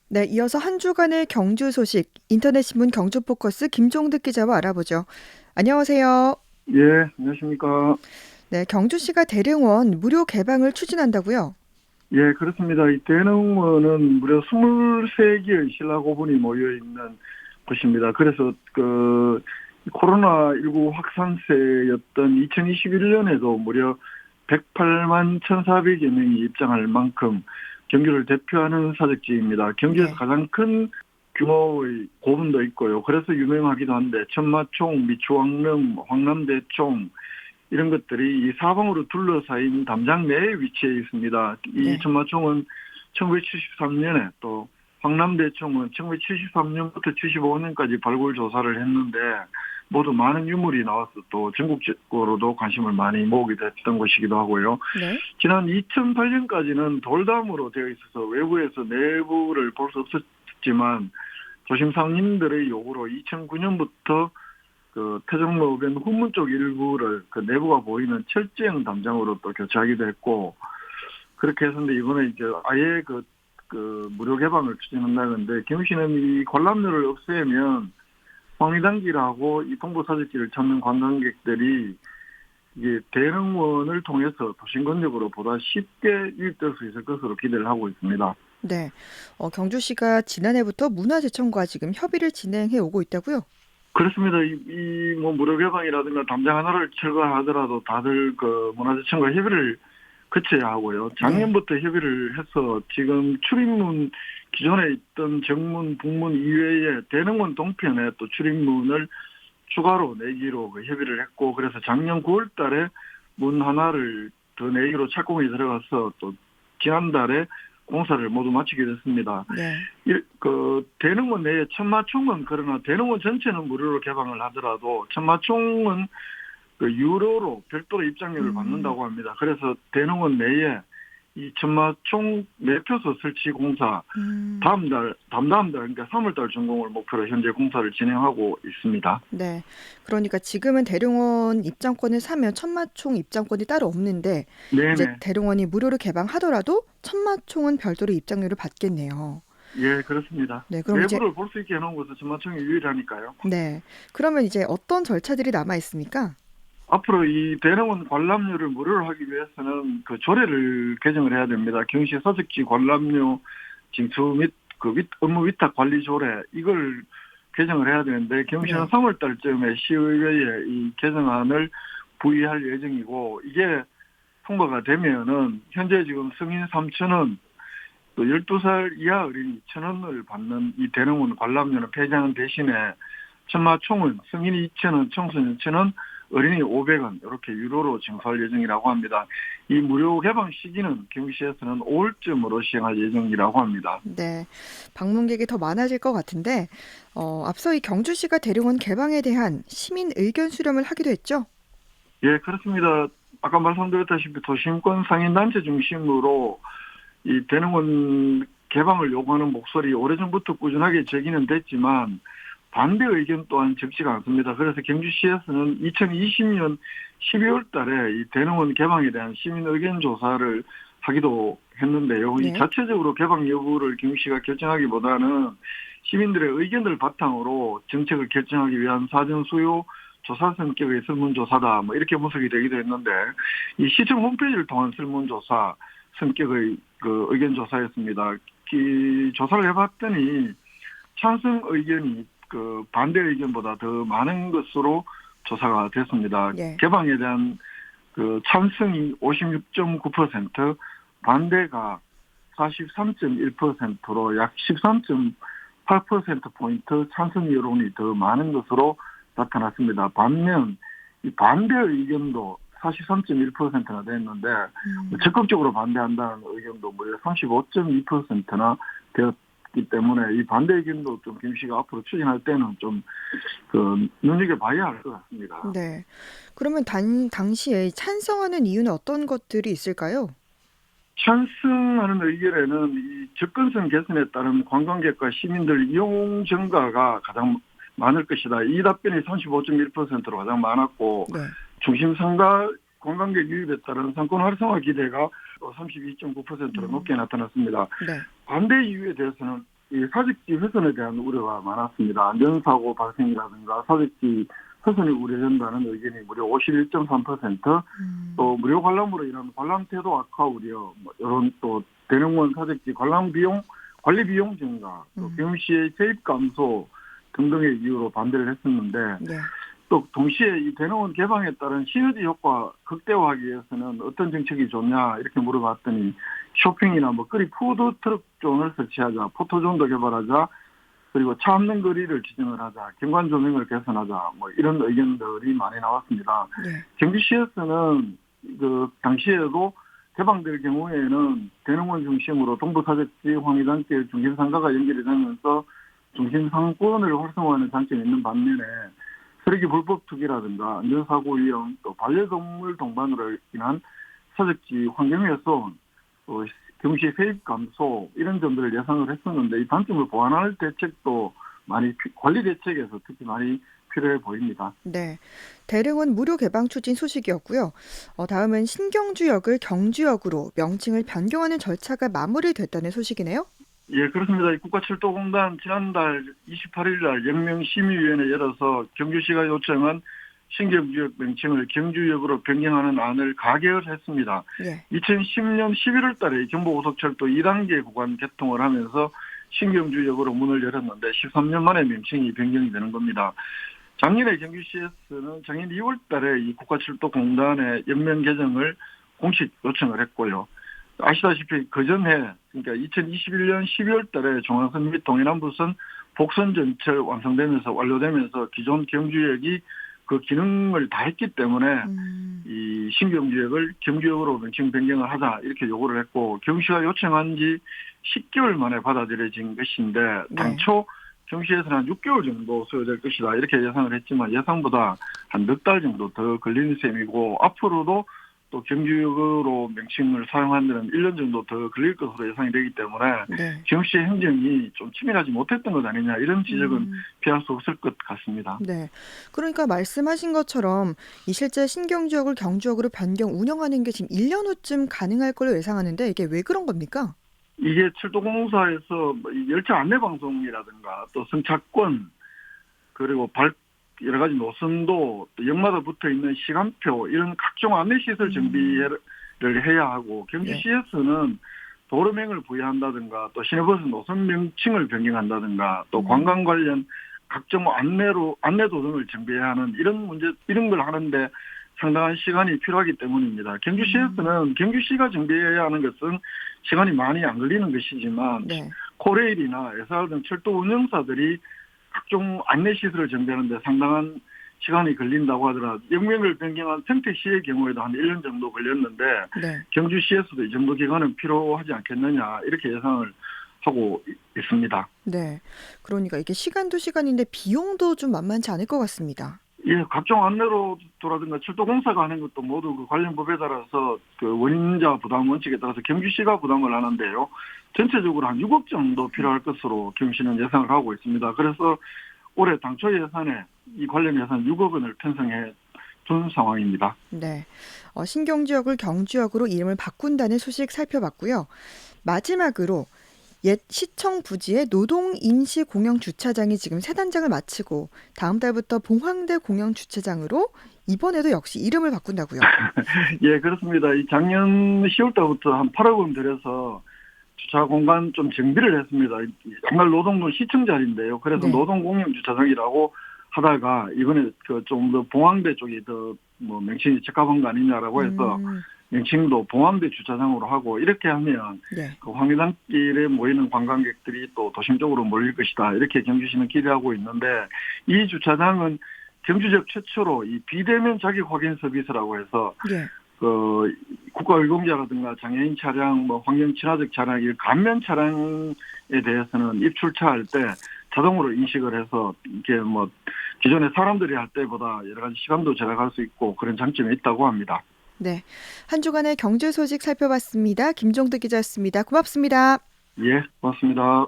네, 이어서 한 주간의 경주 소식, 인터넷신문 경주포커스 김종득 기자와 알아보죠. 안녕하세요. 예, 안녕하십니까. 네, 경주시가 대릉원 무료 개방을 추진한다고요? 예, 그렇습니다. 이 대농원은 무려 23개의 신라 고분이 모여 있는 곳입니다. 그래서 코로나19 확산세였던 2021년에도 무려 108만 1,400여 명이 입장할 만큼 경주를 대표하는 사적지입니다. 경주에서 네. 가장 큰 규모의 고분도 있고요. 그래서 유명하기도 한데 천마총, 미추왕릉, 황남대총 이런 것들이 이 사방으로 둘러싸인 담장 내에 위치해 있습니다. 이 네. 천마총은 1973년에 또 황남대총은 1973년부터 75년까지 발굴 조사를 했는데 모두 많은 유물이 나와서 또 전국적으로도 관심을 많이 모으게 됐던 것이기도 하고요. 네. 지난 2008년까지는 돌담으로 되어 있어서 외부에서 내부를 볼 수 없었지만 도심 상인들의 요구로 2009년부터 태종로변 후문 쪽 일부를 내부가 보이는 철제형 담장으로 또 교체하기도 했고, 그렇게 했는데 이번에 이제 아예 무료 개방을 추진한다는데, 경시는 이 관람료를 없애면 황리단길하고 이 동부사직지를 찾는 관광객들이 이게 대릉원을 통해서 도심 건너으로 보다 쉽게 유입될 수 있을 것으로 기대를 하고 있습니다. 네. 경주시가 지난해부터 문화재청과 지금 협의를 진행해 오고 있다고요? 그렇습니다. 뭐 무료 개방이라든가 담장 하나를 철거하더라도 다들 문화재청과 협의를 거쳐야 하고요. 네. 작년부터 협의를 해서 지금 출입문 기존에 있던 정문, 북문 이외에 대릉원 동편에 또 출입문을 추가로 내기로 협의를 했고, 그래서 작년 9월 달에 문 하나를 더 내기로 착공이 들어가서 또 지난달에 공사를 모두 마치게 됐습니다. 네. 대릉원 내에 천마총은 그러나 대릉원 전체는 무료로 개방을 하더라도 천마총은 유료로 별도로 입장료를 음, 받는다고 합니다. 그래서 대릉원 내에 이 천마총 매표소 설치 공사 음, 다음 달, 그러니까 3월 달 준공을 목표로 현재 공사를 진행하고 있습니다. 네. 그러니까 지금은 대릉원 입장권을 사면 천마총 입장권이 따로 없는데, 이제 네네. 대릉원이 무료로 개방하더라도 천마총은 별도로 입장료를 받겠네요. 예, 그렇습니다. 네. 그럼 이제 내부를 볼 수 있게 해놓은 것은 천마총이 유일하니까요. 네. 그러면 이제 어떤 절차들이 남아 있습니까? 앞으로 이 대릉원 관람료를 무료로 하기 위해서는 그 조례를 개정을 해야 됩니다. 경시 서식지 관람료 징수 및 업무 위탁 관리 조례 이걸 개정을 해야 되는데 경시는 네. 3월 달쯤에 시의회에 이 개정안을 부의할 예정이고 이게 통과가 되면은 현재 지금 성인 3,000원 또 12살 이하 어린이 1,000원을 받는 이 대릉원 관람료는 폐지하는 대신에 천마총은 성인이 2,000원, 청소년 1,000원, 어린이 500원 이렇게 유료로 징수할 예정이라고 합니다. 이 무료 개방 시기는 경시에서는 5월쯤으로 시행할 예정이라고 합니다. 네. 방문객이 더 많아질 것 같은데, 앞서 이 경주시가 대릉원 개방에 대한 시민 의견 수렴을 하기도 했죠? 예, 그렇습니다. 아까 말씀드렸다시피 도심권 상인단체 중심으로 이 대릉원 개방을 요구하는 목소리 오래전부터 꾸준하게 제기는 됐지만 반대 의견 또한 적지가 않습니다. 그래서 경주시에서는 2020년 12월 달에 이 대릉원 개방에 대한 시민 의견 조사를 하기도 했는데요. 이 네. 자체적으로 개방 여부를 경주시가 결정하기보다는 시민들의 의견을 바탕으로 정책을 결정하기 위한 사전 수요 조사 성격의 설문조사다. 뭐 이렇게 분석이 되기도 했는데 이 시청 홈페이지를 통한 설문조사 성격의 의견 조사였습니다. 이 조사를 해봤더니 찬성 의견이 반대 의견보다 더 많은 것으로 조사가 됐습니다. 예. 개방에 대한 찬성이 56.9%, 반대가 43.1%로 약 13.8%포인트 찬성 여론이 더 많은 것으로 나타났습니다. 반면 이 반대 의견도 43.1%나 됐는데 음, 적극적으로 반대한다는 의견도 무려 35.2%나 되었기 때문에 이 반대 의견도 좀 김 씨가 앞으로 추진할 때는 좀 눈여겨봐야 할 것 같습니다. 네. 그러면 당시에 찬성하는 이유는 어떤 것들이 있을까요? 찬성하는 의견에는 이 접근성 개선에 따른 관광객과 시민들 이용 증가가 가장 많을 것이다. 이 답변이 35.1%로 가장 많았고 네. 중심 상가 관광객 유입에 따른 상권 활성화 기대가 또 32.9%로 높게 음, 나타났습니다. 네. 반대 이유에 대해서는 이 사직지 훼손에 대한 우려가 많았습니다. 안전사고 발생이라든가 사직지 훼손이 우려된다는 의견이 무려 51.3%, 또 무료 관람으로 인한 관람 태도 악화 우려, 뭐 이런 또 대릉원 사직지 관람 비용 관리 비용 증가, 또 경시의 세입 감소 등등의 이유로 반대를 했었는데, 네. 또 동시에 이 대릉원 개방에 따른 시너지 효과 극대화하기 위해서는 어떤 정책이 좋냐 이렇게 물어봤더니 쇼핑이나 먹거리 푸드트럭 존을 설치하자, 포토존도 개발하자, 그리고 차 없는 거리를 지정을 하자, 경관 조명을 개선하자, 뭐 이런 의견들이 많이 나왔습니다. 네. 경기시에서는 그 당시에도 개방될 경우에는 대릉원 중심으로 동부사적지 황리단길 중심상가가 연결이 되면서 중심 상권을 활성화하는 장점이 있는 반면에 쓰레기 불법 투기라든가 안전사고 위험, 또 반려동물 동반으로 인한 사적지 환경훼손, 또 경시 세입 감소 이런 점들을 예상을 했었는데 이 단점을 보완할 대책도 많이 관리 대책에서 특히 많이 필요해 보입니다. 네. 대릉원 무료 개방 추진 소식이었고요. 다음은 신경주역을 경주역으로 명칭을 변경하는 절차가 마무리됐다는 소식이네요. 예, 그렇습니다. 이 국가철도공단 지난달 28일 날 영명심의위원회 열어서 경주시가 요청한 신경주역 명칭을 경주역으로 변경하는 안을 가결했습니다. 예. 2010년 11월 달에 경부고속철도 2단계 구간 개통을 하면서 신경주역으로 문을 열었는데 13년 만에 명칭이 변경이 되는 겁니다. 작년에 경주시에서는 작년 2월 달에 이 국가철도공단의 연명 개정을 공식 요청을 했고요. 아시다시피 그 전에 그러니까 2021년 12월 달에 중앙선 및 동해남부선 복선 전철 완성되면서 완료되면서 기존 경주역이 그 기능을 다 했기 때문에 이 신경주역을 경주역으로 명칭 변경을 하자 이렇게 요구를 했고 경시가 요청한 지 10개월 만에 받아들여진 것인데 당초 경시에서는 한 6개월 정도 소요될 것이다 이렇게 예상을 했지만 예상보다 한 넉 달 정도 더 걸리는 셈이고 앞으로도 또 경주역으로 명칭을 사용하는 데는 1년 정도 더 걸릴 것으로 예상이 되기 때문에 경시의 행정이 좀 치밀하지 못했던 것 아니냐 이런 지적은 피할 수 없을 것 같습니다. 네. 그러니까 말씀하신 것처럼 이 실제 신경주역을 경주역으로 변경 운영하는 게 지금 1년 후쯤 가능할 걸로 예상하는데 이게 왜 그런 겁니까? 이게 철도공사에서 열차 안내방송이라든가 또 승차권 그리고 여러 가지 노선도 또 역마다 붙어 있는 시간표 이런 각종 안내시설 정비를 해야 하고 경주시에서는 도로명을 부여한다든가 또 시내버스 노선 명칭을 변경한다든가 또 관광 관련 각종 안내도 등을 정비해야 하는 이런 문제 이런 걸 하는데 상당한 시간이 필요하기 때문입니다. 경주시에서는 경주시가 정비해야 하는 것은 시간이 많이 안 걸리는 것이지만 코레일이나 SR 등 철도 운영사들이 각종 안내시설을 정비하는데 상당한 시간이 걸린다고 하더라도 역명을 변경한 평택시의 경우에도 한 1년 정도 걸렸는데 경주시에서도 이 정도 기간은 필요하지 않겠느냐 이렇게 예상을 하고 있습니다. 네. 그러니까 이게 시간도 시간인데 비용도 좀 만만치 않을 것 같습니다. 예, 각종 안내로라든가 철도공사가 하는 것도 모두 그 관련 법에 따라서 그 원인자 부담 원칙에 따라서 경주시가 부담을 하는데요. 전체적으로 한 6억 정도 필요할 것으로 경시는 예상을 하고 있습니다. 그래서 올해 당초 예산에 이 관련 예산 6억 원을 편성해 준 상황입니다. 네. 신경주역을 경주역으로 이름을 바꾼다는 소식 살펴봤고요. 마지막으로 옛 시청 부지의 노동 임시 공영 주차장이 지금 새 단장을 마치고 다음 달부터 봉황대 공영 주차장으로 이번에도 역시 이름을 바꾼다고요. 예, 그렇습니다. 이 작년 10월 달부터 한 8억 원 들여서 주차 공간 좀 정비를 했습니다. 정말 노동동 시청 자리인데요. 그래서 노동 공영 주차장이라고 하다가 이번에 그 좀 더 봉황대 쪽이 더 뭐 명칭이 적합한 거 아니냐라고 해서 명칭도 봉황대 주차장으로 하고 이렇게 하면 그 황리단길에 모이는 관광객들이 또 도심 쪽으로 몰릴 것이다. 이렇게 경주시는 기대하고 있는데 이 주차장은 경주적 최초로 이 비대면 자격 확인 서비스라고 해서 그 국가유공자라든가 장애인 차량, 뭐 환경 친화적 차량, 이 감면 차량에 대해서는 입출차할 때 자동으로 인식을 해서 이게 뭐 기존에 사람들이 할 때보다 여러 가지 시간도 절약할 수 있고 그런 장점이 있다고 합니다. 네, 한 주간의 경제 소식 살펴봤습니다. 김종득 기자였습니다. 고맙습니다. 예, 고맙습니다.